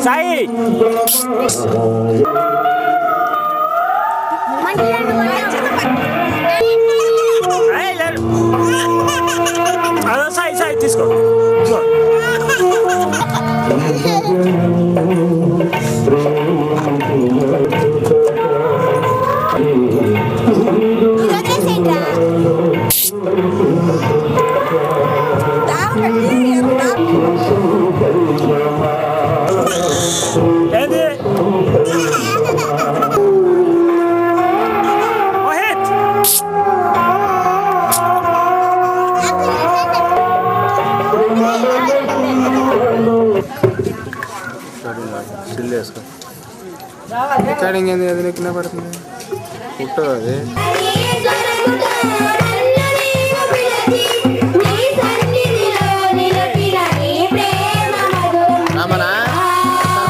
సాయి అదో సాయి సాయి తీసుకో రికార్డింగ్ ఏంది అది కింద పడుతుంది ఫోటో అది రామనా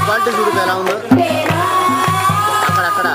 క్వాలిటీ చూడు ఎలా ఉందో అక్కడక్కడ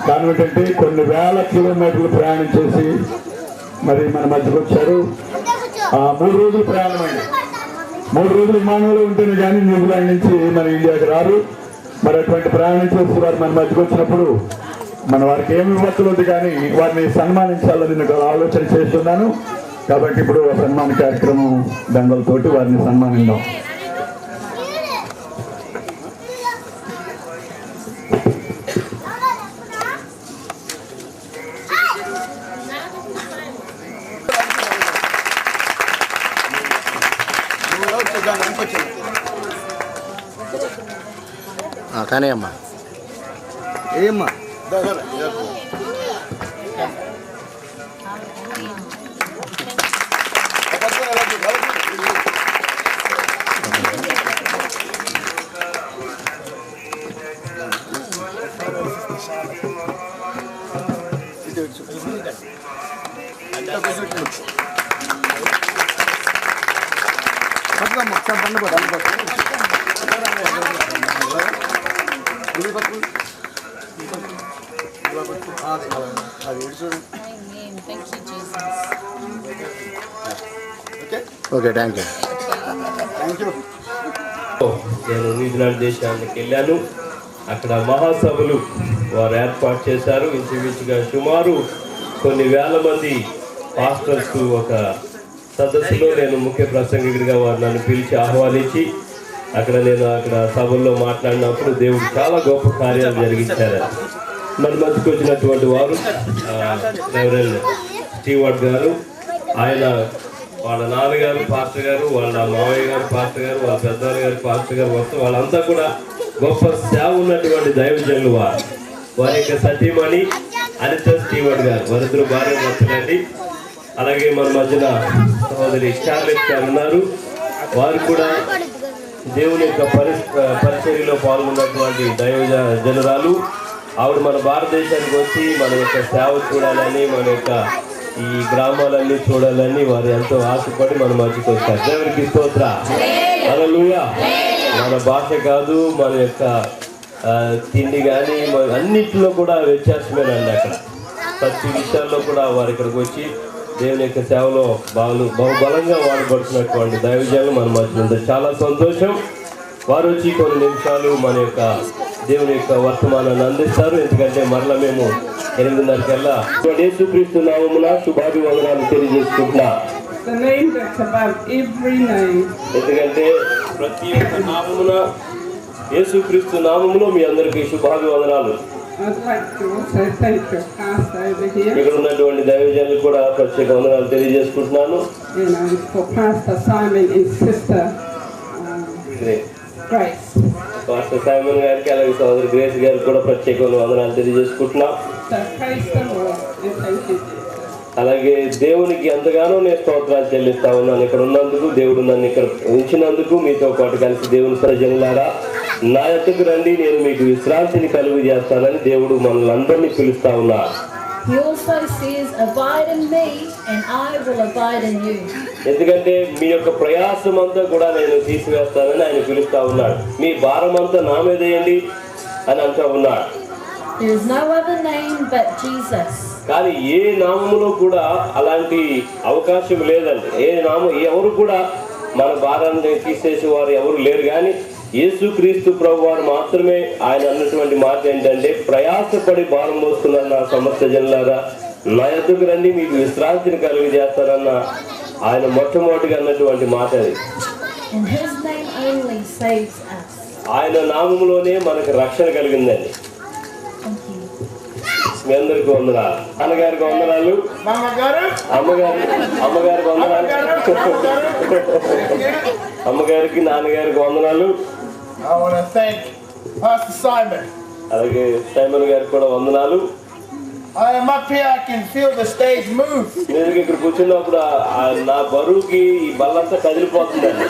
కారణం ఏంటంటే కొన్ని వేల కిలోమీటర్లు ప్రయాణం చేసి మరి మన మధ్యకు వచ్చారు. 3 రోజులు ప్రయాణం అయింది. 3 రోజులు విమానంలో ఉంటేనే కానీ న్యూజిలాండ్ నుంచి మన ఇండియాకి రారు. మరి అటువంటి ప్రయాణం చేసి వారు మన మధ్యకు వచ్చినప్పుడు మన వారికి ఏమి ఇవ్వట్లేదు కానీ వారిని సన్మానించాలని నేను ఆలోచన చేస్తున్నాను. కాబట్టి ఇప్పుడు సన్మాన కార్యక్రమం దండలతోటి వారిని సన్మానిద్దాం. కానీ అమ్మా ఏమ్మా అది Thank you, Jesus. Okay thank you. నేను న్యూజిలాండ్ దేశానికి వెళ్ళాను. అక్కడ మహాసభలు వారు ఏర్పాటు చేశారు. ఇంచుమించుగా సుమారు కొన్ని వేల మంది పాస్టర్స్ ఒక సదస్సులో నేను ముఖ్య ప్రసంగికుడిగా వారు నన్ను పిలిచి ఆహ్వానించి అక్కడ సభల్లో మాట్లాడినప్పుడు దేవుడు చాలా గొప్ప కార్యాలు జరిగించారు. మన మధ్యకు వచ్చినటువంటి వారు రెవరెండ్ స్టీవర్ట్ గారు, ఆయన వాళ్ళ నాన్నగారు పాస్టర్ గారు, వాళ్ళ మావయ్య గారు పాస్టర్ గారు, వాళ్ళ పెద్దవాళ్ళ గారు పాస్టర్ గారు, మొత్తం వాళ్ళంతా కూడా గొప్ప సేవ ఉన్నటువంటి దైవజనులు. వారి యొక్క సతీమణి అనిత స్టీవర్ట్ గారు, వారిద్దరు భార్య భర్తలండి. అలాగే మన మధ్యన సహోదరి చార్లెట్ గారు ఉన్నారు. వారు కూడా దేవుని యొక్క పరిచర్యలో పాల్గొన్నటువంటి దైవజనురాలు. ఆవిడ మన భారతదేశానికి వచ్చి మన యొక్క సేవ చూడాలని, మన యొక్క ఈ గ్రామాలన్నీ చూడాలని వారు ఎంతో ఆశపడి మన మధ్యకి వచ్చారు. దేవునికి స్తోత్ర. హల్లెలూయా. మన భాష కాదు, మన యొక్క తిండి కానీ అన్నింటిలో కూడా వ్యత్యాసమేనండి. అక్కడ ప్రతి విషయాల్లో కూడా వారు ఇక్కడికి వచ్చి దేవుని యొక్క సేవలో బహుబలంగా వాడబడుతున్నటువంటి దైవజనులు మన మధ్య ఉంటారు. చాలా సంతోషం. వారు వచ్చి కొన్ని నిమిషాలు మన యొక్క దేవుని యొక్క వర్తమానాన్ని అందిస్తారు. ఎందుకంటే మరలా మేము 8:30కల్లా యేసుక్రీస్తు నామమున శుభాభివందనాలు తెలియజేసుకుంటున్నా. ఎందుకంటే ప్రతి ఒక్క నామమున యేసుక్రీస్తు నామములో మీ అందరికీ శుభాభివందనాలు. ఇక్కడ ఉన్నటువంటి దైవజనులు కూడా ప్రత్యేక వందనాలు తెలియజేసుకుంటున్నాను. పాస్టర్ సైమన్ గారికి అలాగే సోదరి గ్రేస్ గారికి కూడా ప్రత్యేక వందనాలు తెలియజేసుకుంటున్నాం. అలాగే దేవునికి ఎంతగానో నేను స్తోత్రాలు చెల్లిస్తా ఉన్నాను ఇక్కడ ఉన్నందుకు, దేవుడు నన్ను ఇక్కడ ఉంచినందుకు. మీతో పాటు కలిసి దేవుని ప్రజలారా నా యొద్దకు రండి, నేను మీకు విశ్రాంతిని కలుగు చేస్తానని దేవుడు మనల్ని అందరినీ పిలుస్తా ఉన్నారు. He also says, abide in me and I will abide in you. ఎందుకంటే మీ యొక్క ప్రయాసం అంతా కూడా నేను తీసివేస్తానని ఆయన పిలుస్తా ఉన్నాడు. మీ భారం అంతా నా మీదేయండి అని అంటూ ఉన్నాడు. There is no other name but Jesus. కానీ ఏ నామములో కూడా అలాంటి అవకాశం లేదండి. ఎవరు కూడా మన భారాన్ని తీసేసి వారు ఎవరు లేరు. కానీ యేసుక్రీస్తు ప్రభు వారు మాత్రమే. ఆయన అన్నటువంటి మాట ఏంటంటే, ప్రయాసపడి భారం మోస్తున్నారు నా సమస్త జనులారా, నా యొద్దకు రండి, మీకు విశ్రాంతిని కలుగు చేస్తారన్న ఆయన మొట్టమొదటిగా అన్నటువంటి మాట అది. ఆయన నామములోనే మనకు రక్షణ కలిగిందండి. మీ అందరికి వందనాలు. నాన్నగారికి వందనాలు, అమ్మగారికి వందనాలు, అమ్మగారికి నాన్నగారికి వందనాలు. అలాగే సైమన్ గారికి కూడా వందనాలు. నేను ఇక్కడ కూర్చున్నప్పుడు నా బరువుకి ఈ బల్లంతా కదిలిపోతుందండి.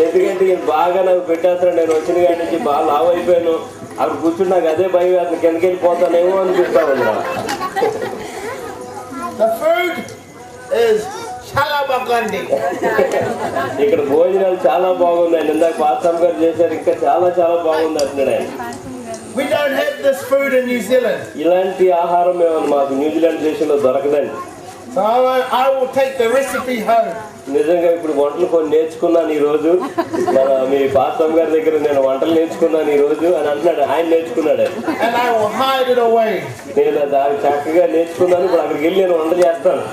ఎందుకంటే ఈయన బాగా నాకు పెట్టేస్తాను. నేను వచ్చిన కాడి నుంచి బాగా లావు అయిపోయాను. అక్కడ కూర్చుని నాకు అదే భయం, అతను కిందకి వెళ్ళిపోతానేమో అనిపిస్తా ఉంది. ఇక్కడ భోజనాలు చాలా బాగున్నాయి. ఇందాక పాస్టర్ గారు చేశారు, ఇంకా చాలా చాలా బాగుంది అంటున్నాడు ఆయన. ఇలాంటి ఆహారం మేము మాకు న్యూజిలాండ్ దేశంలో దొరకదండి. నిజంగా ఇప్పుడు వంటలు కొన్ని నేర్చుకున్నాను ఈ రోజు. మీ పాస్టర్ గారి దగ్గర నేను వంటలు నేర్చుకున్నాను ఈ రోజు అని అంటున్నాడు. ఆయన నేర్చుకున్నాడు. నేను దాన్ని చక్కగా నేర్చుకున్నాను. ఇప్పుడు అక్కడికి వెళ్ళి నేను వంట చేస్తాను.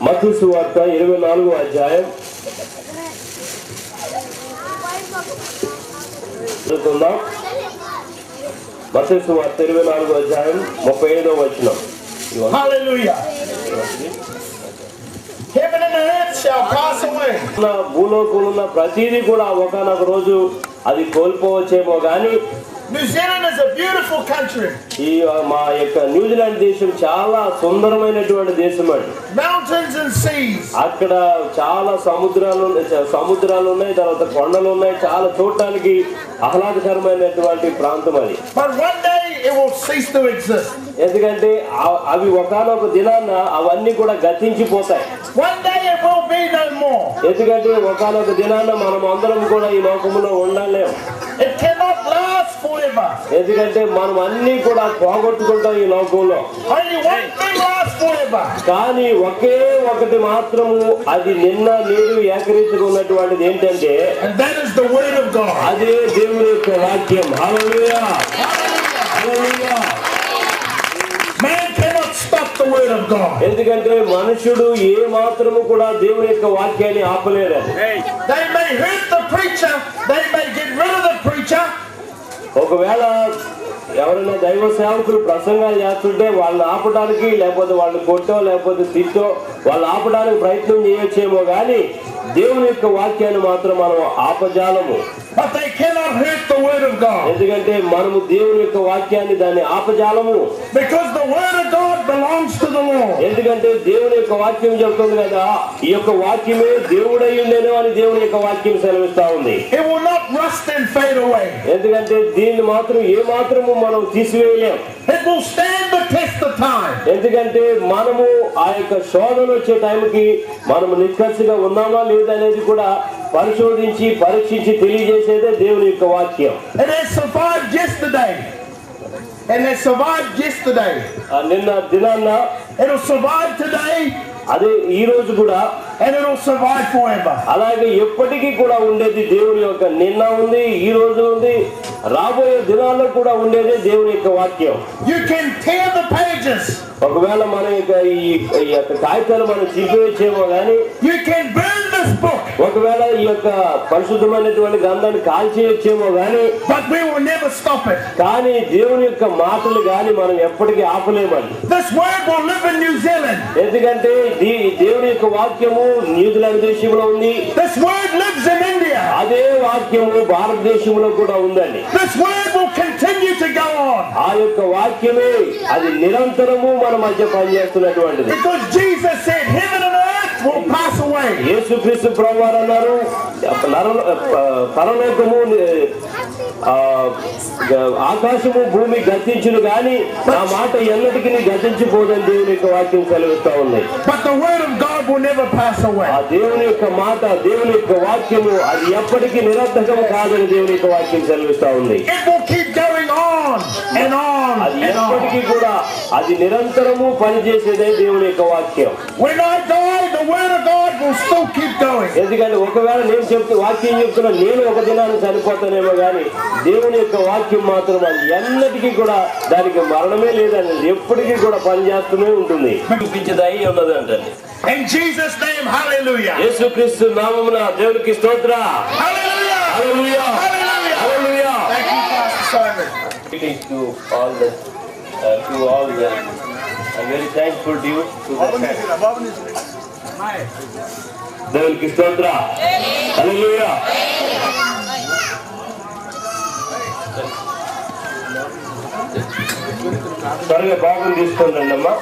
మత్తయి సువార్త 24వ అధ్యాయం చదువుకుందాం. మత్తయి సువార్త 24వ అధ్యాయం 35వ వచనం. భూలోకంలో ఉన్న ప్రతిదీ కూడా ఒకనొక రోజు అది కోల్పోవచ్చేమో కానీ New Zealand is a beautiful country. ఈ మా యొక్క న్యూజిలాండ్ దేశం చాలా సుందరమైనటువంటి దేశం అండి. Mountains and seas. అక్కడ చాలా సముద్రాలు ఉన్నాయి, తర్వాత కొండలు ఉన్నాయి, చాలా చూడటానికి ఆహ్లాదకరమైనటువంటి ప్రాంతం అది. But one day it will cease to exist. ఎందుకంటే అవి ఒకానొక దినాన అవన్నీ కూడా గతించిపోతాయి. One day it will be no more. ఎందుకంటే ఒకానొక దినాన మనం అందరం కూడా ఈ లోకములో ఉండలేం. It cannot last forever. ఎందుకంటే మనం అన్ని కూడా పోగొట్టుకుంటాం ఈ లోకంలో. Only one thing lasts forever. కానీ ఒకే ఒకటి మాత్రము అది నిన్న నేడు ఏకరీతిగా ఉన్నటువంటిది ఏంటంటే And that is the word of God. అదే దేవుని యొక్క వాక్యం. హల్లెలూయా, హల్లెలూయా. Man cannot stop the word of God. ఎందుకంటే మనుషుడు ఏ మాత్రము కూడా దేవుని యొక్క వాక్యాన్ని ఆపలేరు. They may hurt the preacher. They may get rid of the preacher. ఒకవేళ ఎవరైనా దైవ సేవకులు ప్రసంగాలు చేస్తుంటే వాళ్ళని ఆపడానికి, లేకపోతే వాళ్ళని కొట్టో లేకపోతే తిట్టో వాళ్ళు ఆపడానికి ప్రయత్నం చేయొచ్చేమో కానీ దేవుని యొక్క వాక్యాన్ని మాత్రం మనం ఆపజాలము. But they cannot hurt the word of God. ఎందుకంటే మనము దేవుని యొక్క వాక్యాన్ని దాన్ని ఆపజాలము. Because the word of God belongs to the Lord. ఎందుకంటే దేవుని యొక్క వాక్యం చెప్తుంది కదా, ఈ యొక్క వాక్యమే దేవుడై ఉండేను అని దేవుని యొక్క వాక్యం సెలవిస్తా ఉంది. It will not rust and fade away. ఎందుకంటే దీన్ని మాత్రం ఏ మాత్రము మనం తీసివేయలేం. It will stand the test of time. ఎందుకంటే మనము ఆ యొక్క శోధన వచ్చే టైంకి మనము నిష్కర్షగా ఉన్నామా లేదా అనేది కూడా పరిశోధించి పరీక్షించి తెలియజేసేదే దేవుని యొక్క వాక్యం. It has survived yesterday. It has survived yesterday. నిన్న దినాన్న It will survive today. అదే ఈ రోజు కూడా, and it will survive forever. అలాగే ఎప్పటికీ కూడా ఉండేది దేవుని యొక్క నిన్న ఉంది, ఈ రోజు ఉంది, రాబోయే దినాల్లో కూడా ఉండేది దేవుని యొక్క వాక్యం. You can tear the pages. ఒకవేళ మన యొక్క ఈ యొక్క కాగితాలు మనం చింపివేసేమో కానీ, you can burn this book. ఒకవేళ ఈ యొక్క పరిశుద్ధమైనటువంటి గ్రంథాన్ని కాల్చేయొచ్చేమో కానీ, but we will never stop it. కానీ దేవుని యొక్క మాటలు కానీ మనం ఎప్పటికీ ఆపలేమని. This word will live in New Zealand. ఎందుకంటే దేవుని యొక్క వాక్యము న్యూజిలాండ్ దేశంలో ఉంది. This word lives in India. అదే వాక్యము భారతదేశంలో కూడా ఉందండి. This word will continue to go on. ఆ యొక్క వాక్యమే అది నిరంతరము మన మధ్య పనిచేస్తున్నటువంటిది. Because Jesus said heaven and earth will pass away. యేసుక్రీస్తు ప్రభువారు అన్నారు పరలోకము ఆకాశము భూమి గతించును గాని నా మాట ఎన్నటికీ గతించిపోదని దేవుని యొక్క వాక్యం సెలవిస్తా ఉంది. But the word of God will never pass away. ఆ దేవుని యొక్క మాట, దేవుని యొక్క వాక్యము అది ఎప్పటికీ నిరర్థకం కాదని దేవుని యొక్క వాక్యం సెలవిస్తా ఉంది. It will keep going on and on. అది ఎప్పటికీ కూడా అది నిరంతరము పనిచేసేదే దేవుని యొక్క వాక్యం. When I die, the word of God will still keep going. ఎందుకంటే ఒకవేళ నేను వాక్యం చెప్తున్నా నేను ఒక దినాన్ని చనిపోతానేమో కానీ దేవుని యొక్క వాక్యం మాత్రం అది ఎన్నటికీ కూడా దానికి మరణమే లేదని ఎప్పటికీ కూడా పనిచేస్తూనే ఉంటుంది. చూపించేదై ఉన్నది అంటండి. In Jesus' name, hallelujah. యేసుక్రీస్తు నామమున దేవునికి స్తోత్రం. Hallelujah. Hallelujah. Hallelujah. Hallelujah. Thank you, Pastor Simon. Greetings to all the I'm very thankful to you. దేవునికి స్తోత్రం. హల్లెలూయా. త్వరగా బాగుని తీసుకోండి అమ్మా.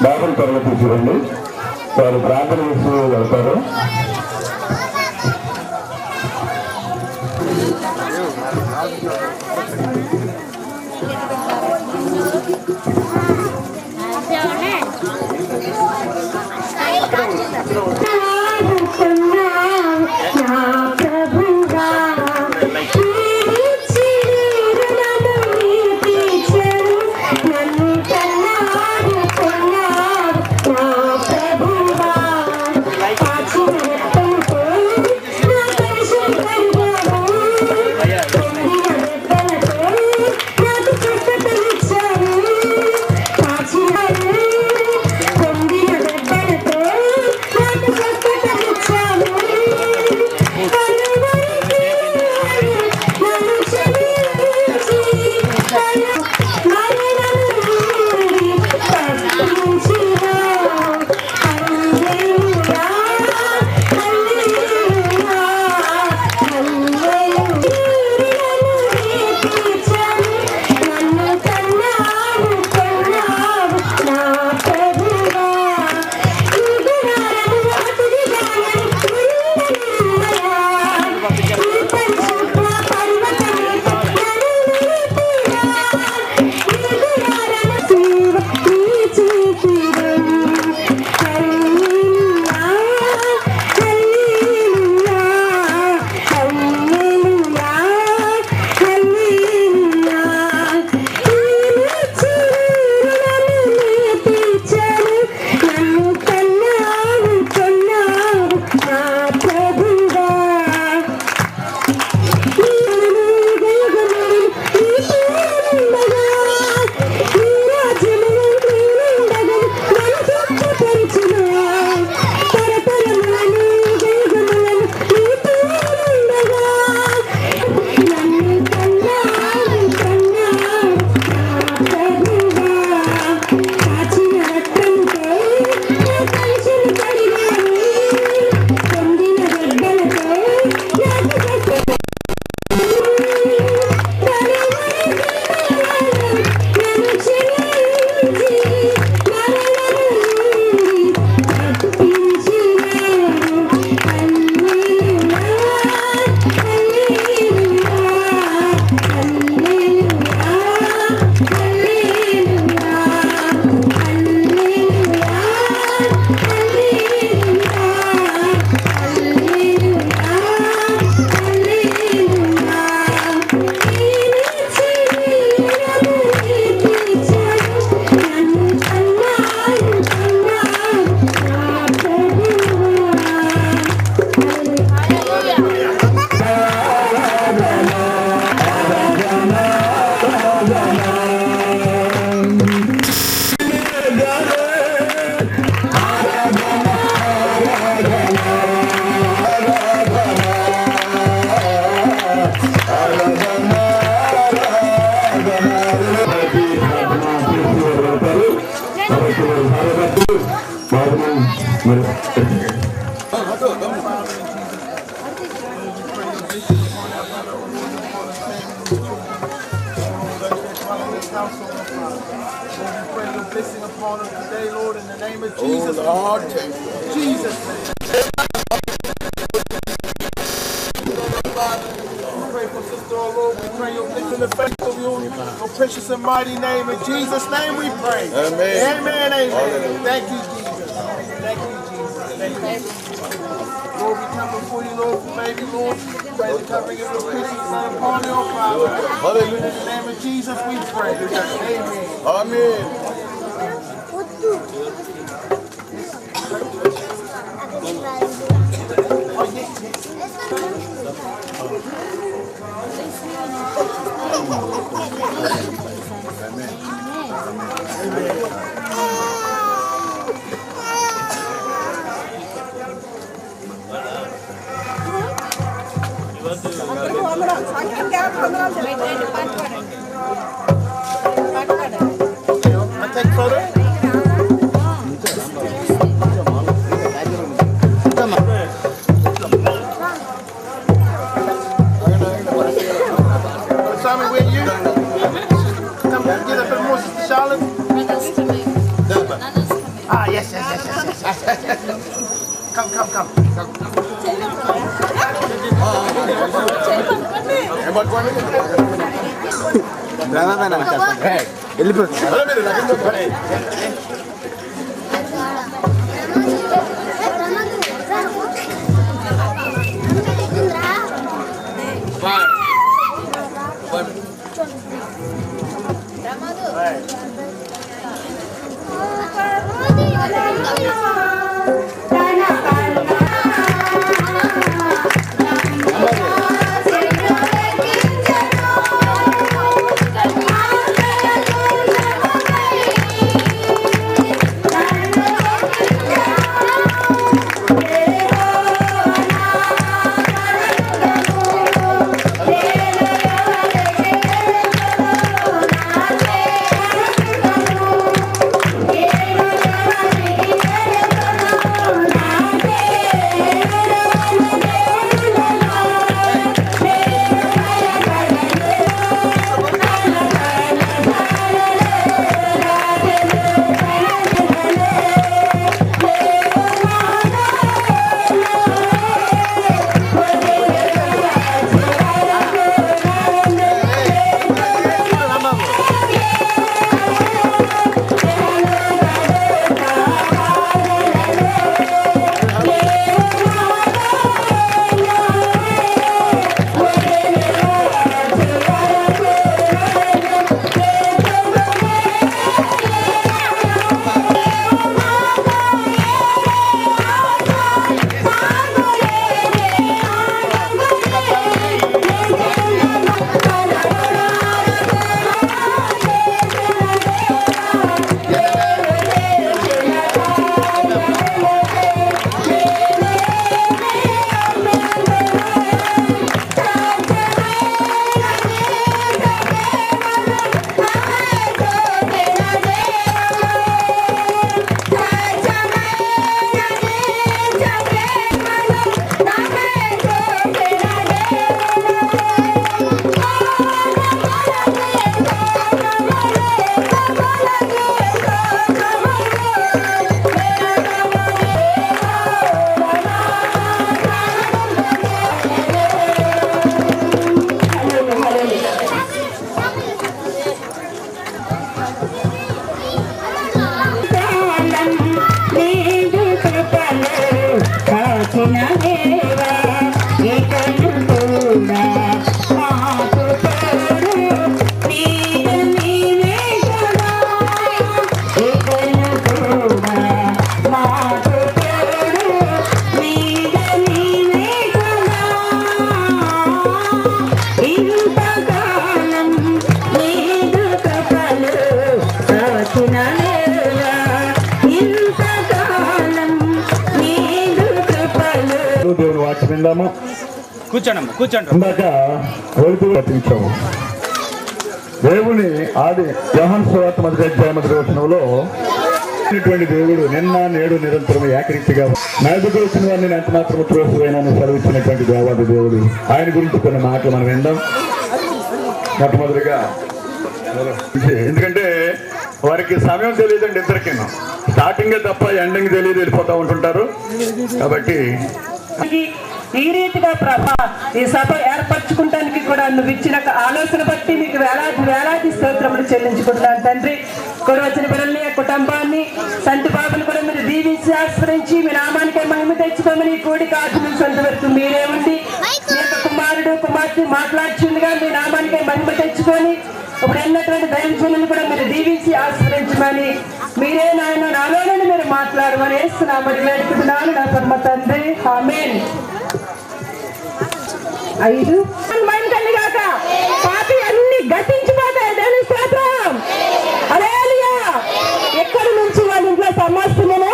బాగుని త్వరగా తీసుకురండి. వారు ప్రార్థన చేస్తూ వెళ్తారు. మరి blessing upon us today, Lord, in the name of Jesus. Lord, Jesus. We pray for Sister, oh Lord. We pray your blessing the faith of your precious and mighty name. In Jesus' name we pray. Amen. Amen. Amen. Thank you, Jesus. Thank you, Jesus. Thank you. Lord, we come before you, Lord, for baby, Lord. Pray the covering of your precious son upon your Father. Hallelujah. In the name of Jesus we pray. Amen. Amen. Take photo. Simon, where you? Come get a bit more, Sister Charlotte. Ah, yes. Come. దేవుని వాక్యం విందాము. కూర్చోండి. ఇందాక వెలుగు పట్టించాము. దేవుని ఆది యోహాను సువార్త 1వ అధ్యాయం 1వ వచనంలో దేవుడు నిన్న నేడు నిరంతరం ఏకరీతిగా నదుకు వచ్చిన వారిని ఎంత మాత్రం త్రోసిపోయినా సెలవిచ్చినటువంటి దేవాది దేవుడు. ఆయన గురించి కొన్ని మాటలు మనం విందాం. మొట్టమొదటిగా ఎందుకంటే వారికి సమయం తెలియదండి, ఇద్దరికి స్టార్టింగే తప్ప ఎండింగ్ తెలియదు, వెళ్ళిపోతూ ఉంటుంటారు. కాబట్టి ఈ రీతిగా ప్రభా ఈ సభ ఏర్పరచుకుంటానికి కూడా నువ్వు ఇచ్చిన ఆలోచన బట్టి మీకు వేలాది స్తోత్రములు చెల్లించుకుంటున్నాను తండ్రి. కూడా వచ్చిన బిడ్డల్ని, కుటుంబాన్ని, సంతి బాబుని కూడా మీరు దీవించి ఆస్పరించి మీ నామానికే మహిమ తెచ్చుకోమని కూడికి ఆచరించేంత వరకు మీరే ఉండి మీ యొక్క కుమారుడు కుమార్తె మాట్లాడుచుండగా మీ నామానికే మహిమ తెచ్చుకొని ఇప్పుడు ఎన్నటువంటి దైవజనులను కూడా మీరు దీవించి ఆస్పరించమని మీరే నాయన నాలోనని మీరు మాట్లాడమని వేస్తున్నామని వేడుకుంటున్నాను నా పరమ తండ్రి. ఆమేన్. 5 కాక పాపి అన్ని గతించిపోతాయి. దేవుని స్తోత్రం. హల్లెలూయా. ఎక్కడి నుంచి వాళ్ళ ఇంట్లో సమస్తమును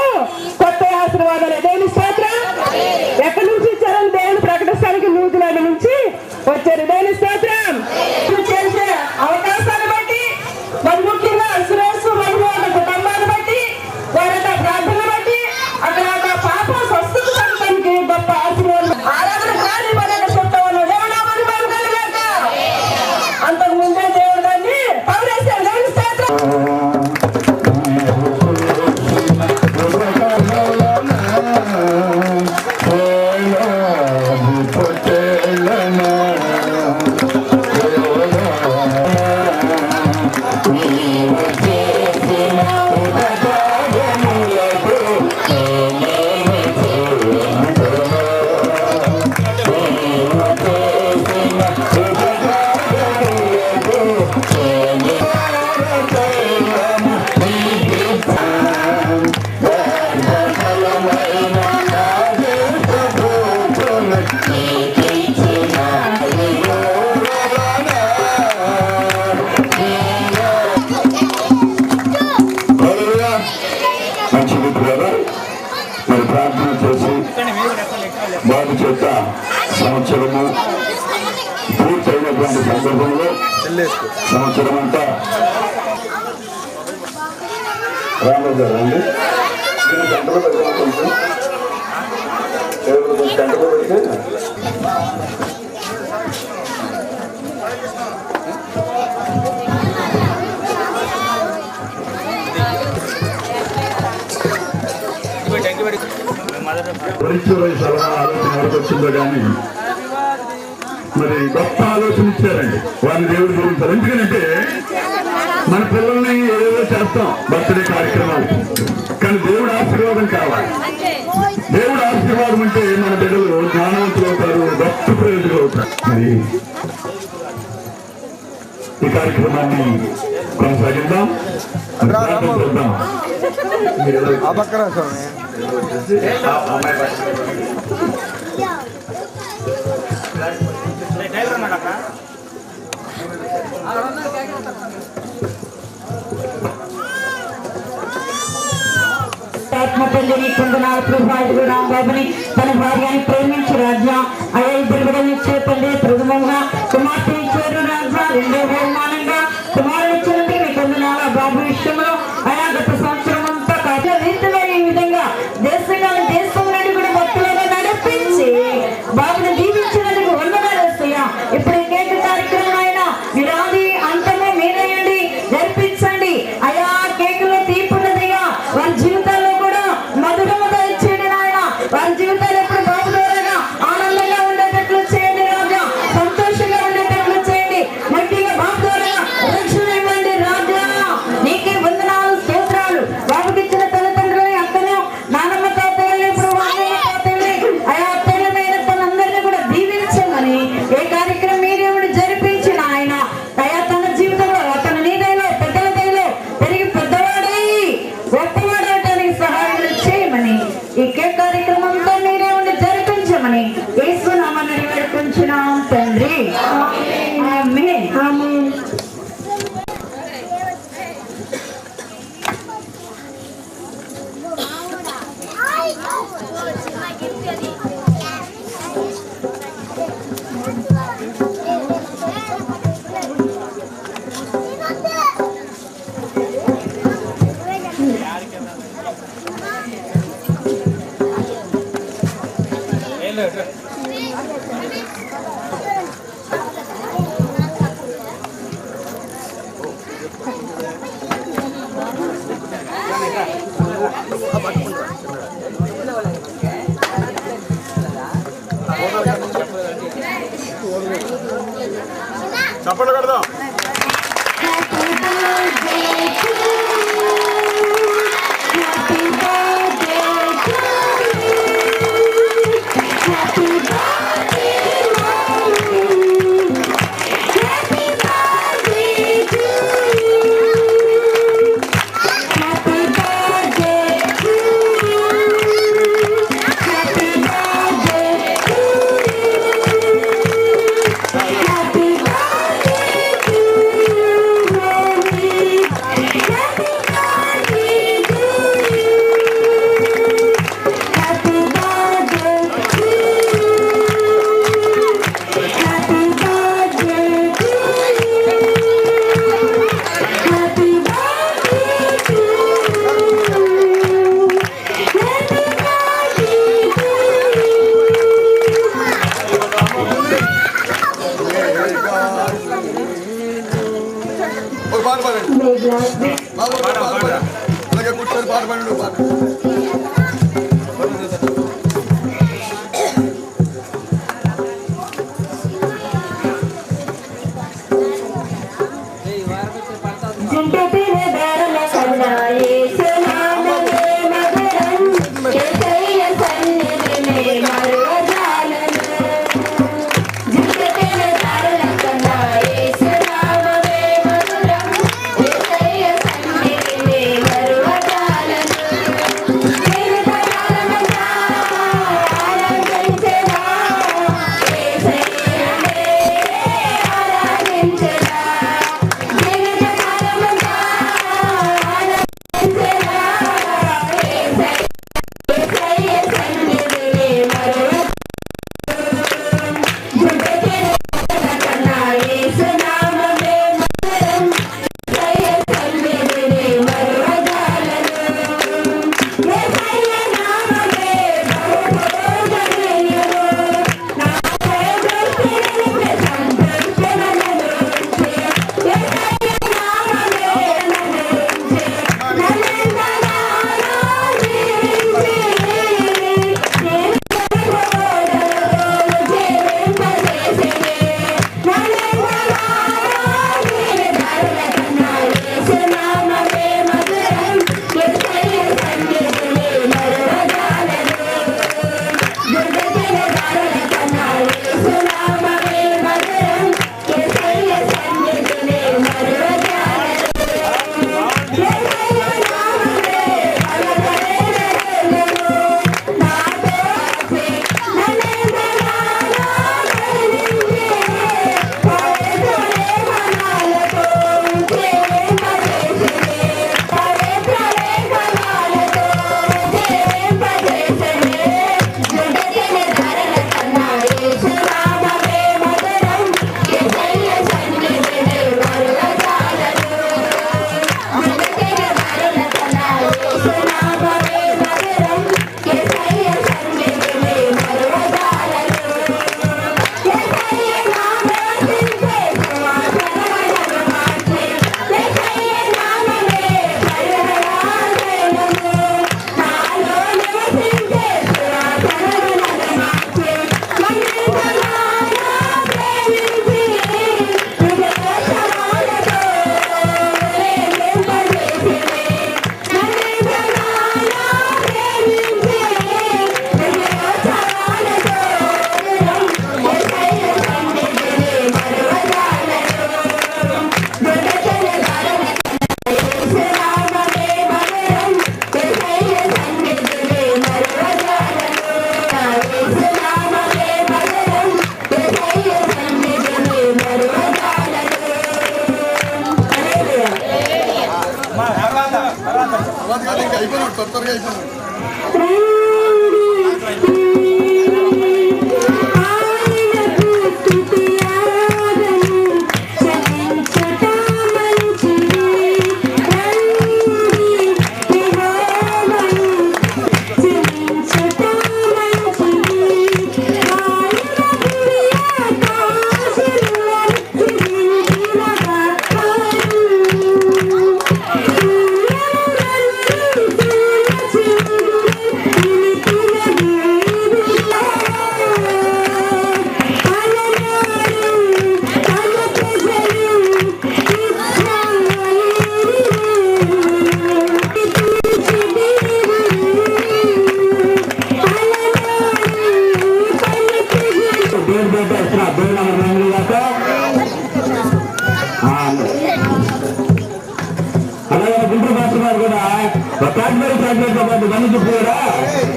కొత్త ఆశీర్వాదాలు. దేవుని స్తోత్రం. ఎక్కడి నుంచి ఇచ్చారని దేవుని ప్రకటిస్తానికి నూతుల నుంచి వచ్చారు. దేవుని స్తోత్రం. చేసే అవకాశాన్ని బట్టి మరి ముఖ్యంగా సురేష్ మరియు వాళ్ళ కుటుంబాన్ని బట్టి వారి యొక్క ప్రార్థన బట్టి అక్కడ ఒక పాప స్వస్థత పడటానికి గొప్ప ఆశీర్వాదం. ఆరాధన కానీ అంతకు ముందే దేవుడు దాన్ని పౌరేశాడు. దేవుని స్తోత్రం. మరి ప్రార్థన చేసి బాబు చేత సంవత్సరము పూర్తయినటువంటి సందర్భంలో సంవత్సరం అంతా రామరాజు గారు అండి గంటలో పెట్టుకుంటాం. గంటలో పెడితే ఆలోచన వచ్చిందో కానీ మరి గొప్ప ఆలోచన ఇచ్చారండి. వారిని దేవుడు గురించారు. ఎందుకంటే మన పిల్లల్ని ఏదో చేస్తాం బర్త్డే కార్యక్రమాలు, కానీ దేవుడు ఆశీర్వాదం కావాలి. దేవుడు ఆశీర్వాదం అంటే మన బిడ్డలు జ్ఞానవంతులు అవుతారు, గొప్ప ప్రయోజకులు అవుతారు. మరి ఈ కార్యక్రమాన్ని కొనసాగిద్దాం. చూద్దాం. ఆత్మపల్లిని కొందనాలు ప్రభావితుడు రాంబాబుని తన భార్యని ప్రేమించు రాజా. అయ్యా ఇద్దరు బిడ్డలు ఇచ్చే తండ్రి ప్రథమంగా కుమార్తె ఇచ్చారు రాజా. రెండో బహుమానంగా కుమారుడు ఇచ్చినట్టు మీ కొందనాల బాబు విషయంలో అయా గత సంవత్సరం అంతా కాదు రీతిలో ఈ విధంగా దేశంలో కూడా భక్తులుగా నడిపించి బాబుని దీవించినందుకు వందనాలు వస్తాయా. ఇప్పుడు ఈ కేక కార్యక్రమం అయినా విరాది అంతమే మీరేయండి, జరిపించండి అయా. కేకులో తీపున్నదిగా వారి జీవితాల్లో కూడా మధురముగా ఇచ్చేయండి నాయన. వారి జీవితాలు ఎప్పుడు బాబు ద్వారా ఆనందంగా ఉండేటట్లు చేయండి రాజా. సంతోషంగా ఉండేటట్లు చేయండి. ముఖ్యంగా బాబు ద్వారా రక్షణ ఇవ్వండి రాజా. నీకే వందనాలు స్తోత్రాలు. బాబుకి ఇచ్చిన తల్లిదండ్రులని అక్కను నానమ్మ తాతయ్యని ఇప్పుడు తాతయ్యని అయా అత్తయ్యమైన తనందరినీ కూడా దీవించమని ఏ కార్యక్రమం మీరేమిటి జరిపించిన ఆయన అయా తన జీవితంలో తన నీదైలో పెద్దల దయలో పెరిగి పెద్దవాడై గొప్పవాడటానికి సహాయం చేయమని ఈ కేక్ కార్యక్రమంతో మీరేమిటి జరిపించమని యేసు నామమున వేడుకుంటున్నాం తండ్రి. ఆమేన్. ఆమేన్. చప్పట్లు కొడదాం.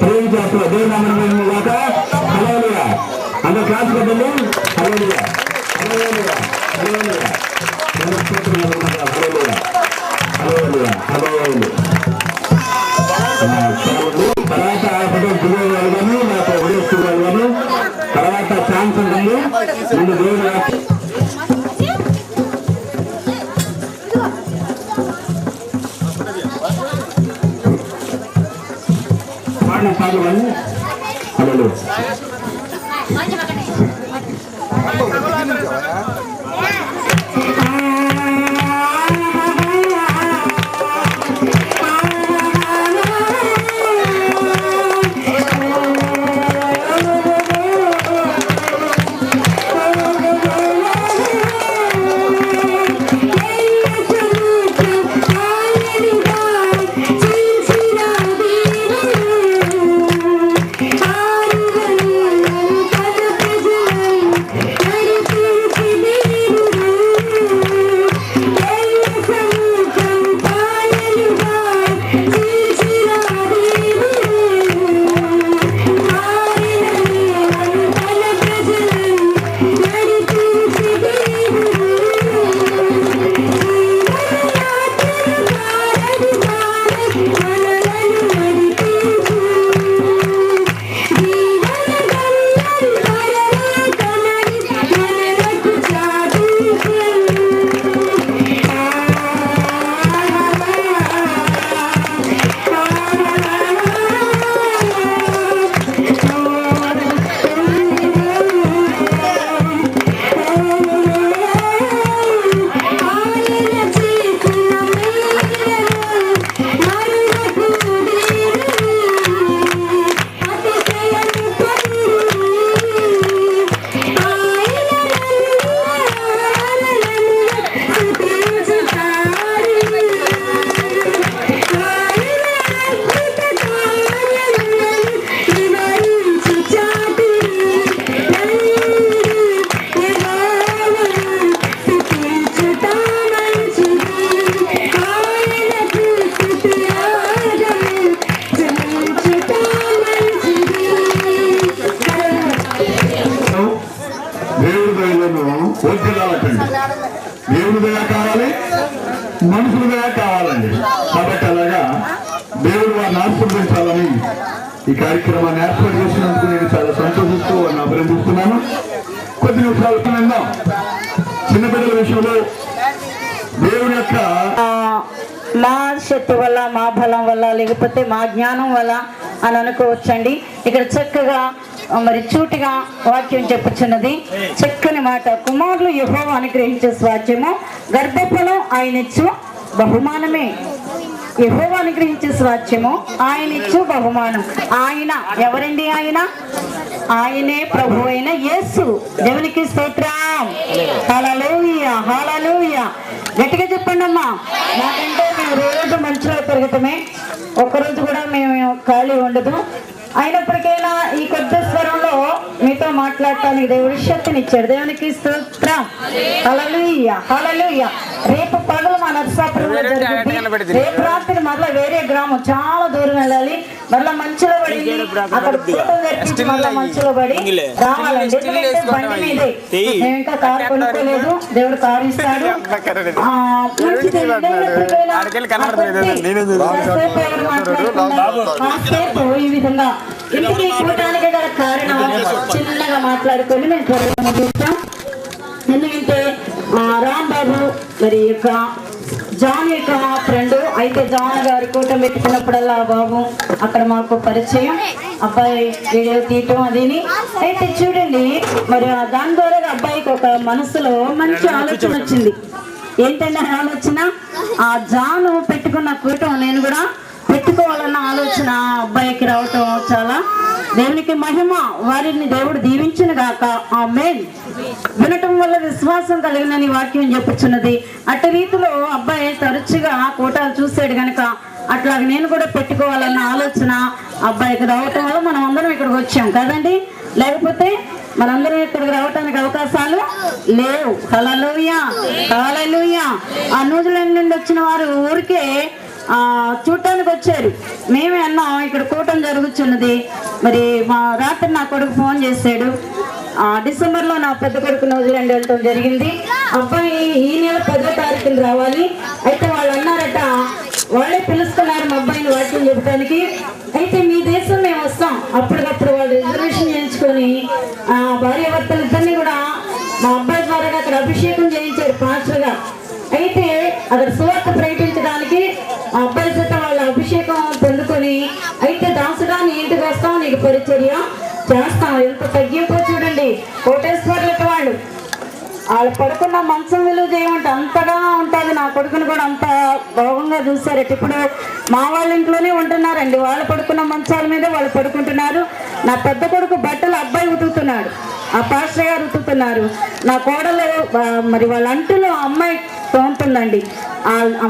ప్రేమ చేస్తున్నా దేవుడు నామమున గాక. హల్లెలూయా. అందరూ క్లాస్ కొట్టండి. హల్లెలూయా హల్లెలూయా హల్లెలూయా హల్లెలూయా హల్లెలూయా హల్లెలూయా. తర్వాత గురువు వాళ్ళు కానీ నాకు ఉదయస్తు వాళ్ళు కానీ తర్వాత ఛాన్స్ ఉంటుంది. ముందు దేవుడు పాడిన పాటలు హలో దేవుడి దయ కావాలి, మనుషుల దయ కావాలండి. కాబట్టి అలాగా దేవుడు వారిని ఆశీర్వదించాలని ఈ కార్యక్రమాన్ని ఏర్పాటు చేసినందుకు నేను చాలా సంతోషిస్తూ వారిని అభినందిస్తున్నాను. కొద్ది నిమిషాలు విందాం. చిన్నపిల్లల విషయంలో దేవుని యొక్క మా శక్తి వల్ల, మా బలం వల్ల, లేకపోతే మా జ్ఞానం వల్ల అని అనుకోవచ్చండి. ఇక్కడ చక్కగా మరి చూటిగా వాక్యం చెప్పుచున్నది. చక్కని మాట. కుమారులు యెహోవా అనుగ్రహించే స్వాస్థ్యము, గర్భఫలం ఆయన ఇచ్చు బహుమానమే. యెహోవా అనుగ్రహించే స్వాస్థ్యము, ఆయన ఇచ్చు బహుమానం. ఆయన ఎవరండి? ఆయనే ప్రభు అయిన యేసు. దేవునికి స్తోత్రం. హల్లెలూయా హల్లెలూయా. గట్టిగా చెప్పండి అమ్మా. నాకంటే మేము రోజు మంచిగా పెరగటమే, ఒక్కరోజు కూడా మేము ఖాళీ ఉండదు. అయినప్పటికైనా ఈ కొద్ది స్వరంలో మీతో మాట్లాడటానికి దేవుడు శక్తినిచ్చాడు. దేవునికి స్తోత్రం. హల్లెలూయా హల్లెలూయా. రేపు పగలు మా నర్సాపురంలో జరుగుతుంది. రేపు రాత్రి మరలా వేరే గ్రామం, చాలా దూరం వెళ్ళాలి. మరలా మంచులో పడింది, అక్కడ పుట్టం మరలా మంచులో పడి రావాలండి. ఎందుకంటే బండి మీదే, మేము ఇంకా కారు కొనుక్కోలేదు. దేవుడు కారు ఇస్తాడు. ఈ విధంగా ఇంటికి కూటానికి గల కారణం చిన్నగా మాట్లాడుకొని మేము త్వరగా ముగిస్తాం. ఎందుకంటే రాంబాబు మరి యొక్క జాన్ యొక్క ఫ్రెండ్ అయితే జాన్ గారు కూటం పెట్టుకున్నప్పుడల్లా బాబు అక్కడ మాకు పరిచయం, అబ్బాయి వీడియో తీయటం అదిని. అయితే చూడండి, మరి దాని ద్వారా అబ్బాయికి ఒక మనసులో మంచి ఆలోచన వచ్చింది. ఏంటంటే ఆలోచన, ఆ జాను పెట్టుకున్న కూటం నేను కూడా పెట్టుకోవాలన్న ఆలోచన అబ్బాయికి రావటం చాలా దేవునికి మహిమ. వారిని దేవుడు దీవించును గాక. ఆమేన్. వినటం వల్ల విశ్వాసం కలిగినని వాక్యం చెప్పుచున్నది. అట్టి రీతిలో అబ్బాయి తరచుగా కోటాలు చూసాడు గనక అట్లాగే నేను కూడా పెట్టుకోవాలన్న ఆలోచన అబ్బాయికి రావటం వల్ల మనం అందరం ఇక్కడికి వచ్చాం కదండి. లేకపోతే మనందరం ఇక్కడికి రావటానికి అవకాశాలు లేవు. హల్లెలూయా హల్లెలూయా. ఆ న్యూజిలాండ్ నుండి వచ్చిన వారు ఊరికే చూడటానికి వచ్చారు. మేమే అన్నాం ఇక్కడ కూటమి జరుగుతున్నది. మరి మా రాత్రి నా కొడుకు ఫోన్ చేశాడు. డిసెంబర్లో నా పెద్ద కొడుకు న్యూజిలాండ్ వెళ్ళటం జరిగింది. అబ్బాయి ఈ నెల 10వ తారీఖున రావాలి. అయితే వాళ్ళు అన్నారట, వాళ్ళే పిలుస్తున్నారు మా అబ్బాయిని వాక్యం చెప్పడానికి. అయితే మీ దేశం మేము వస్తాం. అప్పటికప్పుడు వాళ్ళు రిజర్వేషన్ చేయించుకొని భార్యాభర్తలు ఇద్దరిని కూడా మా అబ్బాయి ద్వారా అక్కడ అభిషేకం చేయించారు పాస్టర్గా. అయితే అక్కడ సువార్త ప్రకటించడానికి ఆ అబ్బాయి చేత వాళ్ళ అభిషేకం పొందుకొని, అయితే దాసుడా నీ ఇంటికి వస్తాం, నీకు పరిచర్య చేస్తాం. ఎంత తగ్గింపో చూడండి. కోటేశ్వర్లకి వాళ్ళు పడుకున్న మంచం విలువ చేయమంటే అంతగా ఉంటుంది. నా కొడుకుని కూడా అంత భావంగా చూసారట. ఇప్పుడు మా వాళ్ళ ఇంట్లోనే ఉంటున్నారండి. వాళ్ళు పడుకున్న మంచాల మీద వాళ్ళు పడుకుంటున్నారు. నా పెద్ద కొడుకు బట్టలు అబ్బాయి ఉతుకుతున్నాడు, ఆ పాస్టర్ గారు ఉతుకుతున్నారు. నా కోడలు మరి వాళ్ళ అంటులో అమ్మాయి తోముతుందండి.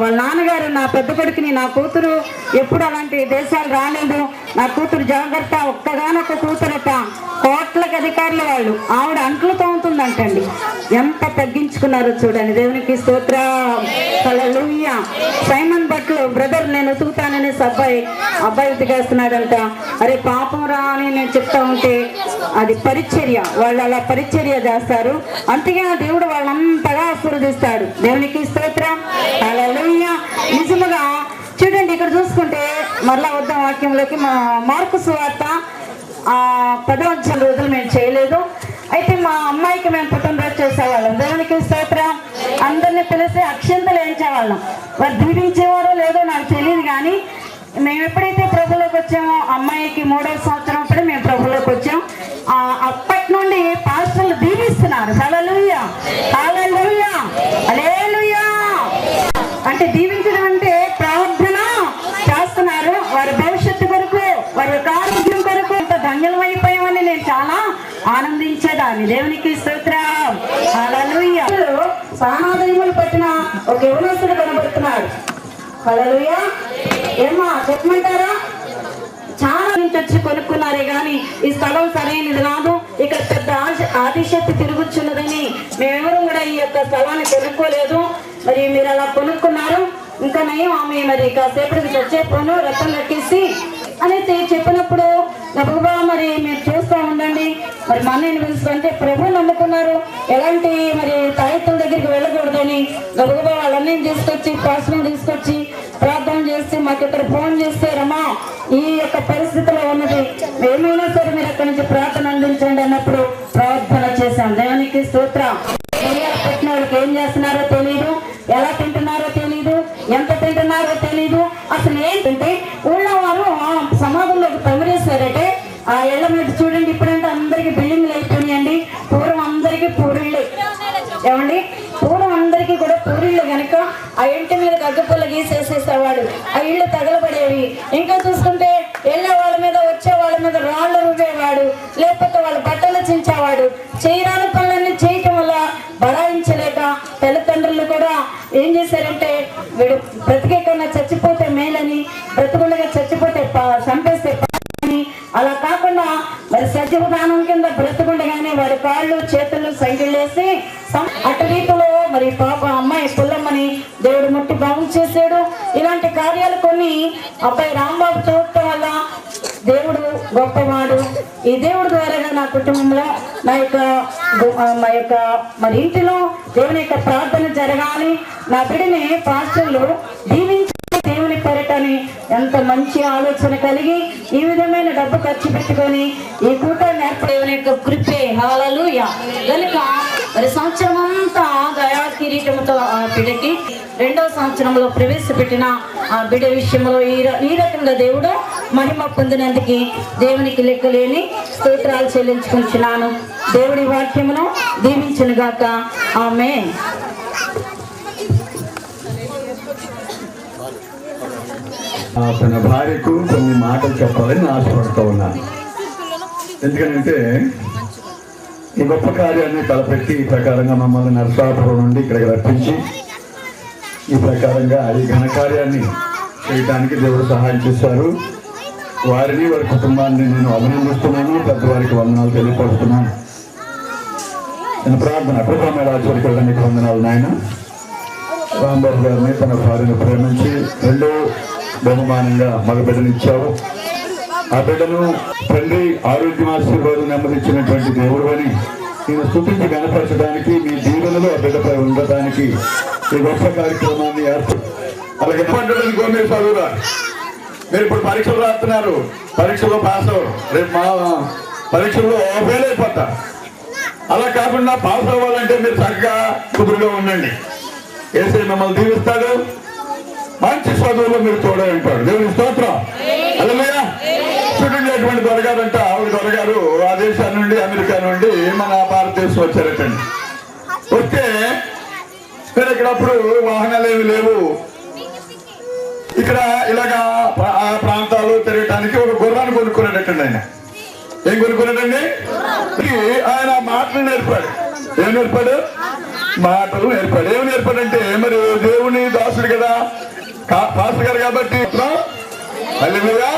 వాళ్ళ నాన్నగారు నా పెద్ద కొడుకుని, నా కూతురు ఎప్పుడు అలాంటి దేశాలు రాలేదు, నా కూతురు జాగ్రత్త, ఒక్కగానొక్క కూతురట, కోట్లకు అధికారులు వాళ్ళు, ఆవిడ అంట్లు తోముతుందంటండి. ఎంత తగ్గించుకున్నారో చూడండి. దేవునికి స్తోత్రం, హల్లెలూయా. సైమన్ బట్టలు బ్రదర్ నేను ఉతుకుతాననేసి అబ్బాయి ఉతికేస్తున్నాడంట. అరే పాపం రా అని నేను చెప్తా ఉంటే అది పరిచర్య, వాళ్ళు అలా పరిచర్య చేస్తారు. అంతగా దేవుడు వాళ్ళంతగా ఆశీర్వదిస్తాడు. దేవునికి స్తోత్రం, హల్లెలూయా. నిజముగా చూడండి, ఇక్కడ చూసుకుంటే మరలా వద్దాం వాక్యంలోకి. మార్కు సువార్త 10వ రోజులు మేము చేయలేదు. అయితే మా అమ్మాయికి మేము పుట్టినరోజు చేసేవాళ్ళం. దేవునికి స్తోత్రం. అందరినీ పిలిచి అక్షంతలు వేయించేవాళ్ళం. వారు దీవించేవారో లేదో నాకు తెలియదు, కానీ మేము ఎప్పుడైతే ప్రభులోకి వచ్చామో, అమ్మాయికి 3వ సంవత్సరం అప్పుడే మేము ప్రభులోకి వచ్చాం. అప్పటి నుండి పాస్టర్లు దీవిస్తున్నారు. హల్లెలూయా, హల్లెలూయా, హల్లెలూయా. అంటే దీవించడం అంటే ప్రార్థన చేస్తున్నారు వారి భవిష్యత్తు కొరకు, వారి యొక్క ఆరోగ్యం కొరకు. అంత ధన్యమైపోయామని నేను చాలా ఆనందించేదాన్ని. దేవునికి స్తోత్రం, హల్లెలూయా. సానాదయములు పట్టిన ఒక యవనస్తుడు కనబడుతున్నాడు. హల్లెలూయా. ఏమా చెప్పమంటారా? చాలా నుంచి వచ్చి కొనుక్కున్నారే గాని ఈ స్థలం సరైనది కాదు, ఇక్కడ పెద్ద ఆదిశక్తి తిరుగుచున్నదని మేమెవరూ కూడా ఈ యొక్క స్థలాన్ని కొనుక్కోలేదు. మరి మీరు అలా కొనుక్కున్నారు, ఇంకా నయం ఆమె మరి కాసేపటికి చచ్చేపోను రక్తం లెక్కేసి అనేది చెప్పినప్పుడు గబగబా మరి మీరు చూస్తూ ఉండండి. మరి మా అన్నయ్యని పిలుచుకుంటే ప్రభు నమ్ముకున్నారు, ఎలాంటి మరి తాయెత్తుల దగ్గరికి వెళ్ళకూడదని గబగబా వాళ్ళన్నీ తీసుకొచ్చి పాస్టర్ని తీసుకొచ్చి ప్రార్థన చేసి మాకు ఇక్కడ ఫోన్ చేస్తే, రమ్మా ఈ యొక్క పరిస్థితిలో ఉన్నది, ఏమైనా సరే మీరు అక్కడి నుంచి ప్రార్థన అందించండి అన్నప్పుడు ప్రార్థన చేశాం. దేవునికి స్తోత్రం. పెట్టిన వాళ్ళకి ఏం చేస్తున్నారో తెలీదు, ఎలా తింటున్నారో తెలీదు, ఎంత తింటున్నారో తెలీదు. అసలు ఏంటంటే ఊళ్ళో వారు సమాధుల్లోకి తమిరేశారంటే ఆ ఇళ్ల మీద చూడండి. ఇప్పుడంటే అందరికి బిల్డింగ్లు అయిపోయినాయండి. పూర్వం అందరికి పూరిళ్ళే. ఏమండి, పూర్వం అందరికీ కూడా పూరిళ్ళు కనుక ఆ ఇంటి మీద గగ్గపుల్ల గీసేసేసేవాడు, ఆ ఇళ్ళు తగలబడేవి. ఇంకా చూసుకుంటే వెళ్ళే వాళ్ళ మీద వచ్చే వాళ్ళ మీద రాళ్ళు రువ్వేవాడు, లేకపోతే వాళ్ళ బట్టలు చించేవాడు. చేయరాని పనులన్నీ చేయటం వల్ల బడాయించలేక తల్లిదండ్రులు కూడా ఏం చేశారంటే వీడు బ్రతికే కన్నా చచ్చిపోతే మేలని, బ్రతుకుండగా చచ్చిపోతే చంపేస్తే అని, అలా కాకుండా మరి సజీవదానం కింద బ్రతుకుండగానే వారి కాళ్ళు చేతులు సైకిల్ వేసి అటు రీతిలో మరి పాప అమ్మాయి పుల్లమ్మని దేవుడు ముట్టి బాగు చేశాడు. ఇలాంటి కార్యాలు కొన్ని అబ్బాయి రాంబాబు చూడటం వల్ల దేవుడు గొప్పవాడు. ఈ దేవుడి ద్వారాగా నా కుటుంబంలో మా యొక్క మరి ఇంటిలో దేవుని యొక్క ప్రార్థన జరగాలి. నా బిడ్డని పాస్టర్లు దీవించి దేవుని పెరటని ఎంత మంచి ఆలోచన కలిగి ఈ విధమైన డబ్బు ఖర్చు పెట్టుకొని ఈ కూటాన్ని దేవుని యొక్క కృపే. హల్లెలూయా. కనుక మరి సంవత్సరం అంతా దయా కిరీటంతో ఆ బిడ్డకి 2వ సంవత్సరంలో ప్రవేశపెట్టిన ఆ బిడ్డ విషయంలో ఈ రకంగా దేవుడు మహిమ పొందినందుకు దేవునికి లెక్కలేని స్తోత్రాలు చెల్లించుకుంటున్నాను. దేవుడి వాక్యమును దీవించును గాక. ఆమేన్. తన భార్యకు కొన్ని మాటలు చెప్పాలని ఆశపడుతూ ఉన్నాను. ఎందుకంటే ఈ గొప్ప కార్యాన్ని తలపెట్టి ఈ ప్రకారంగా మమ్మల్ని నరసాపురం నుండి ఇక్కడికి రప్పించి ఈ ప్రకారంగా ఈ ఘనకార్యాన్ని చేయడానికి దేవుడు సహాయం చేశారు. వారిని వారి కుటుంబాన్ని నేను అభినందిస్తున్నాను. పెద్దవారికి వందనాలు తెలియపరుస్తున్నాను. నేను ప్రార్థన కృపమేళ ఆచరికి వెళ్ళడానికి వందనాలు నాయన. రాంబాబు గారిని తన భార్యను ప్రేమించి రెండో బహుమానంగా మగ బిడ్డనిచ్చావు. ఆ బిడ్డను తండ్రి ఆరోగ్యం ఆశీర్వాదం నెమ్మదించినటువంటి దేవుడు అని నేను స్తుతించి కనపరచడానికి మీ దీవెనలో ఆ బిడ్డపై ఉండటానికి ఈ గొప్ప కార్యక్రమాన్ని అలాగే మీరు చదువురా. మీరు ఇప్పుడు పరీక్షలు రాస్తున్నారు, పరీక్షలో పాస్ అవ్వరు, రేపు మా పరీక్షల్లో ఫెయిల్ అయిపోతారు. అలా కాకుండా పాస్ అవ్వాలంటే మీరు చక్కగా కుదురుగా ఉండండి. యేసయ్య మిమ్మల్ని దీవిస్తాడు, మంచి చదువులో మీరు తోడంటాడు. దేవుని స్తోత్రం. హల్లెలూయా. చుట్టూ దొరగారంట, ఆవిడ దొరగారు ఆ దేశాల నుండి అమెరికా నుండి మన భారతదేశం వచ్చారటండి. వస్తే మీరు ఇక్కడప్పుడు వాహనాలు ఏమి లేవు. ఇక్కడ ఇలాగా ఆ ప్రాంతాలు తిరగటానికి ఒక గుర్రాన్ని కొనుక్కున్నాడటండి. ఆయన ఏం కొనుక్కున్నాడండి? ఆయన మాటలు నేర్పాడు. ఏం నేర్పాడు? మాటలు నేర్పాడు. ఏమి నేర్పాడంటే మరి దేవుని దాసుడు కదా, పాస్టర్ గారు కాబట్టి హల్లెలూయా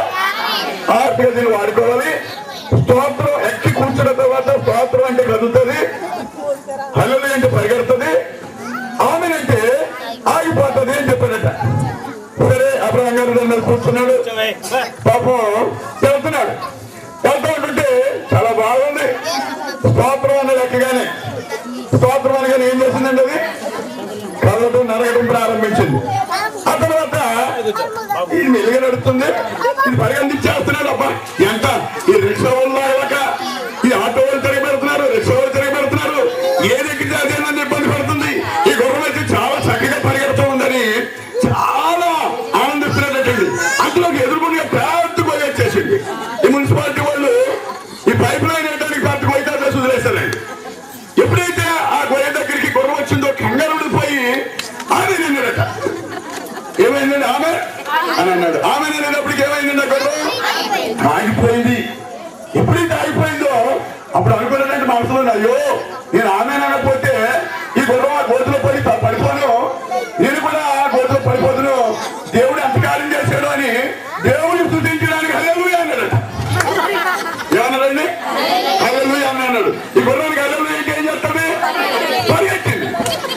దీన్ని వాడుకోవాలి. స్తోత్రం ఎక్కి కూర్చున్న తర్వాత స్తోత్రం అంటే కదులుతుంది, హల్లెలూయా అంటే పరిగెడుతుంది, ఆమేన్ అంటే ఆగిపోతుంది అని చెప్పాడట. సరే అబ్రహాం గారు దాని మీద కూర్చున్నాడు, పాపం వెళ్తున్నాడు. వెళ్తూ ఉంటుంటే చాలా బాగుంది. స్తోత్రం అన్నది ఎక్కగానే, స్తోత్రం అనగానే ఏం చేసిందండి? అది కదలటం నరగడం ప్రారంభించింది. ఆ తర్వాత ఇది మెలుగు నడుస్తుంది, ఇది పరిగెత్తిచ్చేస్తున్నాడు. అబ్బా ఎంత ఈ రిక్షా వాళ్ళు లాగలక ఈ ఆటో వాళ్ళు తిరగబెడుతున్నారు, రిక్షా వాళ్ళు తిరగబెడుతున్నారు, ఏదెక్కి అదేనని ఇబ్బంది పడుతుంది. ఈ గుర్రం అయితే చాలా చక్కగా పరిగెడుతూ ఉందని చాలా ఆనందిస్తున్నట్టండి. అందులోకి ఎదుర్కొంటే పెద్ద గొయ్య వచ్చేసింది. ఈ మున్సిపాలిటీ వాళ్ళు ఈ పైప్ లైన్ వేయడానికి పెద్ద గొయ్య వదిలేశారండి. ఎప్పుడైతే ఆ గొయ్య దగ్గరికి గుర్రం వచ్చిందో కంగారు ఉండిపోయి ఆమె నిన్నాడట. ఏమైందండి? ఆమె అని అన్నాడు. ఆమె అనేటప్పటికి ఏమైందండి? ఆ గుర్రం ఆగిపోయింది. ఎప్పుడైతే ఆగిపోయిందో అప్పుడు అనుకున్నాడంటే మనసులో, అయ్యో నేను ఆమె అనకపోతే ఈ గుర్రం ఆ గోతులో పడిపోను, నేను కూడా ఆ గోతులో పడిపోతును, దేవుడు ఎంత కార్యం చేశాడు అని దేవుడిని స్తుతించడానికి హల్లెలూయా అన్నాడట. ఏమన్నాడండి? హల్లెలూయా అన్నాడు. ఈ గుర్రానికి హల్లెలూయా ఏం చేస్తుంది? పరిగెత్తింది.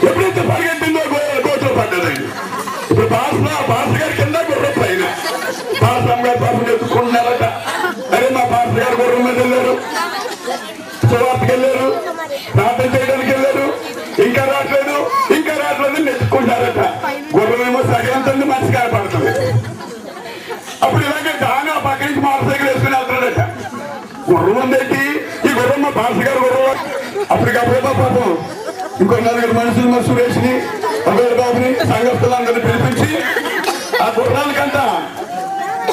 ఎప్పుడైతే పరిగెత్తిందో గోతులో పడ్డదండి. ఇప్పుడు పాస్టర్ గారి కింద గుర్రం పైన పాస్టర్ గారు పాపం ఎత్తుకుంటున్నారట. అరే మా పాస్టర్ గారు గుర్రం మీద వెళ్ళారు, సువార్తకి వెళ్ళారు, ప్రార్థన చేయడానికి వెళ్ళారు, ఇంకా రావట్లేదు నెత్తుకుంటారట. గుర్రం ఏమో సగంతంది మంచి కాయపడుతుంది. అప్పుడు ఇలాగే దాని ఆ పక్క నుంచి మోటార్ సైకిల్ వేసుకుని వెళ్తున్నాడట. గుర్రం ఉందేంటి? ఈ గుర్రం మా పాస్టర్ గారు గుర్రం. అప్పటికప్పుడే పాపం ఇంకో 4 మనుషులు మా సురేష్ని, అవేర్ బాబుని, సంఘస్థులందరినీ పిలిపించి ఆ గుర్రానికంతా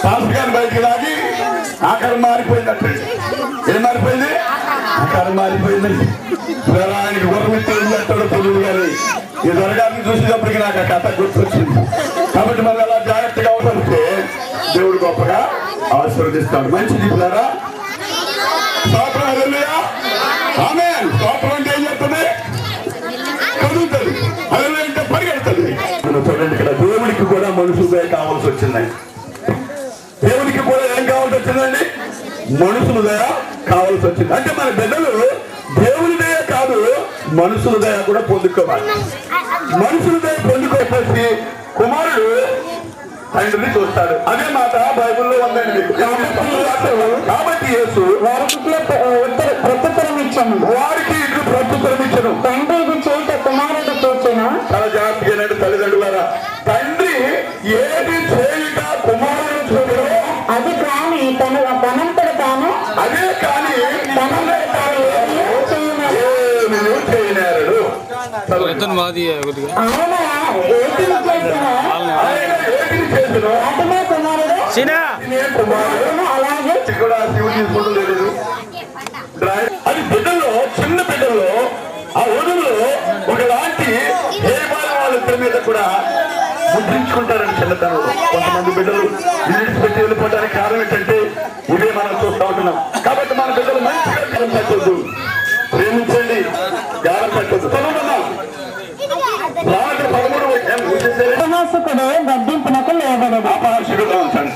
పాస్టర్ గారిని బయటికి లాగి ఆకారం మారిపోయిందట. ఏం మారిపోయింది? ఆకారం మారిపోయిందండి. ఆయనకి గుర్రం తెలియదంటాడో తెలియదు కానీ ఈ దొరగారిని చూసేటప్పటికి నాకు ఆ కథ గుర్తొచ్చింది. కాబట్టి మనం అలా జాగ్రత్తగా ఉంటే దేవుడు గొప్పగా ఆశీర్వదిస్తాడు. మంచిది పిల్లరా. స్తోత్రం. హల్లెలూయా. ఆమేన్. స్తోత్రం అంటే ఏం చెప్తుంది? కదులుతుంది. హల్లెలూయా అంటే పరిగెడుతుంది. చూడండి, ఇక్కడ దేవుడికి కూడా మనుషులే కావాల్సి వచ్చిందండి. దేవుడికి కూడా ఏం కావాల్సి వచ్చిందండి? మనుషుల దయ కావాల్సి వచ్చింది. అంటే మన బిడ్డలు దేవుని దయ కాదు, మనుషుల దయ కూడా పొందుకోవాలి. మనుషుల దయ పొందుకోకపోతే కుమారుడు తండ్రిని చూస్తాడు. అదే మాట బైబిల్లో ఉందండి. కాబట్టి యేసు వారికి ప్రత్యుత్తరం ఇచ్చాను, వారికి ఇట్లు ప్రత్యుత్తరం ఇచ్చాను. తండ్రి ఇది చేత కుమారుడు చూచాను. చాలా జాగ్రత్తగా తల్లిదండ్రులారా, తండ్రి ఏది చేయుట కుమారుడు చూడడం అది కానీ తనంతట తాను, అదే కానీ తనంతట తాను చేయలేరు. అది బిడ్డలో, చిన్న బిడ్డలో ఆ ఒడులో ఒకలాంటి ఏ వాళ్ళ మీద కూడా ముద్రించుకుంటారని చిన్నతనంలో. కొంతమంది బిడ్డలు విడిచిపెట్టి వెళ్ళిపోవడానికి కారణం ఏంటంటే ఇవే మనం చూస్తూ ఉంటున్నాం. కాబట్టి మన బిడ్డలు మంచిగా జ్ఞానం పెట్టొద్దు, ప్రేమించండి, జ్ఞానం పెట్టొద్దు. చదువుతున్నాం.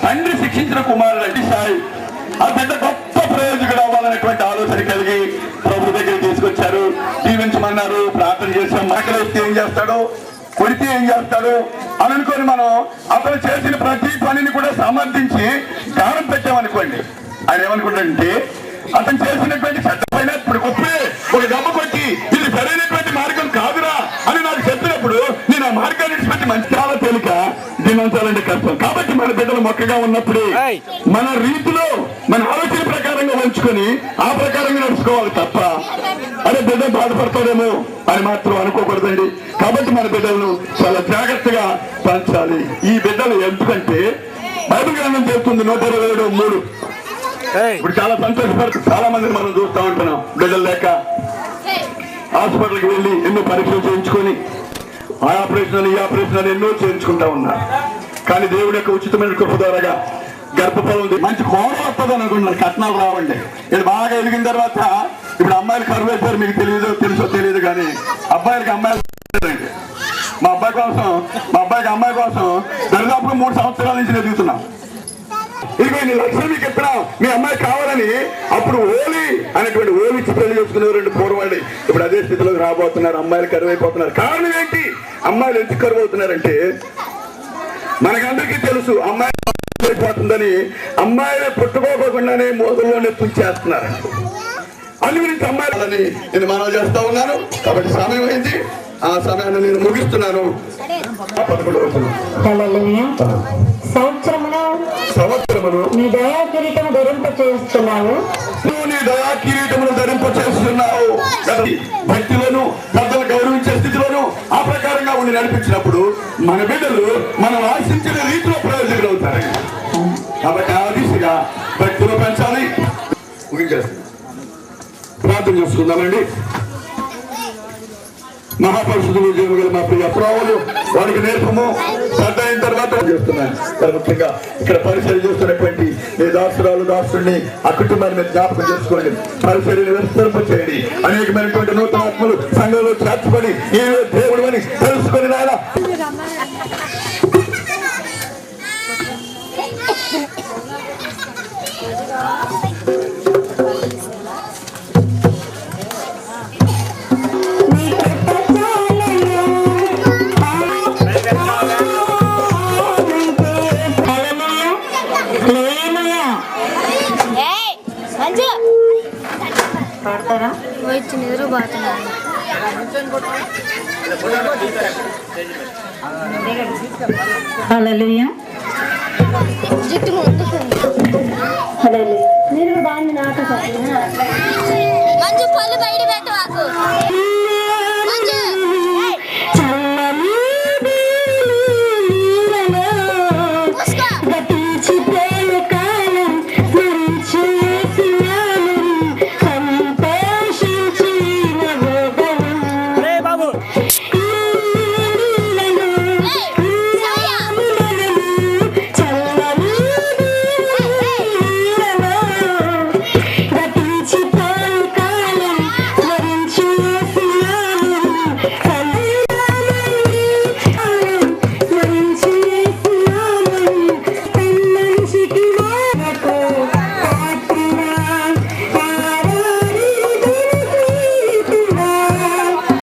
తండ్రి శిక్షించిన కుమారుడు అంటే సాయి ఆ బిడ్డ గొప్ప ప్రయోజకుడు అవ్వాలనేటువంటి ఆలోచన కలిగి ప్రభు దగ్గర తీసుకొచ్చారు, దీవించమన్నారు, ప్రార్థన చేశాం. మాటలు ఏం చేస్తాడో కొడితే ఏం చేస్తాడు అని అనుకొని మనం అతను చేసిన ప్రతి పనిని కూడా సమర్థించి గానం పెట్టామనుకోండి, ఆయన ఏమనుకుంటాడంటే అతను చేసినటువంటి చెడ్డ పైన ఇప్పుడు గొప్పే ఒక దెబ్బ కొట్టి ఇది సరైనటువంటి మార్గం కాదురా అని నాకు చెప్పినప్పుడు నేను ఆ మార్గాన్ని పెట్టి మంచి చాలా తేలిక దినంచాలంటే కష్టం. కాబట్టి మన బిడ్డలు మొక్కగా ఉన్నప్పుడు మన రీతిలో మన ఆలోచన ప్రకారంగా ఉంచుకొని ఆ ప్రకారంగా నడుచుకోవాలి తప్ప అదే బిడ్డ బాధపడతాడేమో అని మాత్రం అనుకోకూడదండి. కాబట్టి మన బిడ్డలను చాలా జాగ్రత్తగా పెంచాలి. ఈ బిడ్డలు ఎందుకంటే బైబిల్ గ్రంథం చెప్తుంది 127:3. ఇప్పుడు చాలా సంతోషపడుతుంది. చాలా మందిని మనం చూస్తూ ఉంటున్నాం బిడ్డలు లేక హాస్పిటల్కి వెళ్ళి ఎన్నో పరీక్షలు చేయించుకొని ఆ ఆపరేషన్ ఈ ఆపరేషన్ ఎన్నో చేయించుకుంటా ఉన్నారు. కానీ దేవుడి యొక్క ఉచితమైన కృప ద్వారాగా గర్భఫలం మంచి కోణం వస్తుంది అనుకుంటున్నారు. కట్నాలు రావండి. ఇది బాగా ఎదిగిన తర్వాత ఇప్పుడు అమ్మాయిలు కరువు అయిపోయారు. మీకు తెలుసో తెలియదు కానీ అబ్బాయిలకి అమ్మాయిలు మా అబ్బాయికి అమ్మాయి కోసం దరిదాపుగా 3 సంవత్సరాల నుంచి ఎదుగుతున్నాం. ఇదిగో నీ లక్ష్యం మీకు ఎప్పుడా మీ అమ్మాయి కావాలని అప్పుడు ఓలి అనేటువంటి ఓలి ఇచ్చి పెళ్లి చేసుకునేవారండి పూర్వాళ్ళు. ఇప్పుడు అదే స్థితిలోకి రాబోతున్నారు. అమ్మాయిలు కరువు అయిపోతున్నారు. కారణం ఏంటి? అమ్మాయిలు ఎందుకు కరువు అవుతున్నారంటే మనకందరికీ తెలుసు అమ్మాయి అయిపోతుందని అమ్మాయిలు పుట్టుకోకుండానే మోదల్లోనే తుంచేస్తున్నారు. అన్ని గురించి అమ్మాయిలని నేను మనవి చేస్తా ఉన్నాను. కాబట్టి సమయం అయింది. ఆ సమయాన్ని నేను ముగిస్తున్నాను. 11 సంవత్సరమును నీ దయా కిరీటము ధరింపచేస్తున్నావు. నీ దయా కిరీటమును ధరింపచేస్తున్నావు. భక్తిలోను పెద్దలు గౌరవించే స్థితిలోను ఆ ప్రకారంగా ఉండి నడిపించినప్పుడు మన బిడ్డలు మనం ఆశించిన రీతిలో ప్రయోజకులు అవుతారండి. కాబట్టి ఆ దిశగా భక్తిలో పెంచాలి. ముగించేస్తాను. ప్రార్థన చేసుకుందామండి. మహాపరిశుద్ధులు జీవగల మా ప్రియ ప్రభువులు వారికి నేర్పము పెద్ద అయిన తర్వాత చేస్తున్నాను. ముఖ్యంగా ఇక్కడ పరిచయం చేస్తున్నటువంటి మీ దాసురాలు దాసుడిని ఆ కుటుంబాన్ని మీరు జ్ఞాపకం చేసుకోండి. పరిచర్యను విస్తరింప చేయండి. అనేకమైనటువంటి నూతన ఆత్మలు సంఘంలో చేర్చబడి ఈ దేవుడు అని తెలుసుకొని రాయాల. హల్లెలూయా. మీరు దాన్ని నాట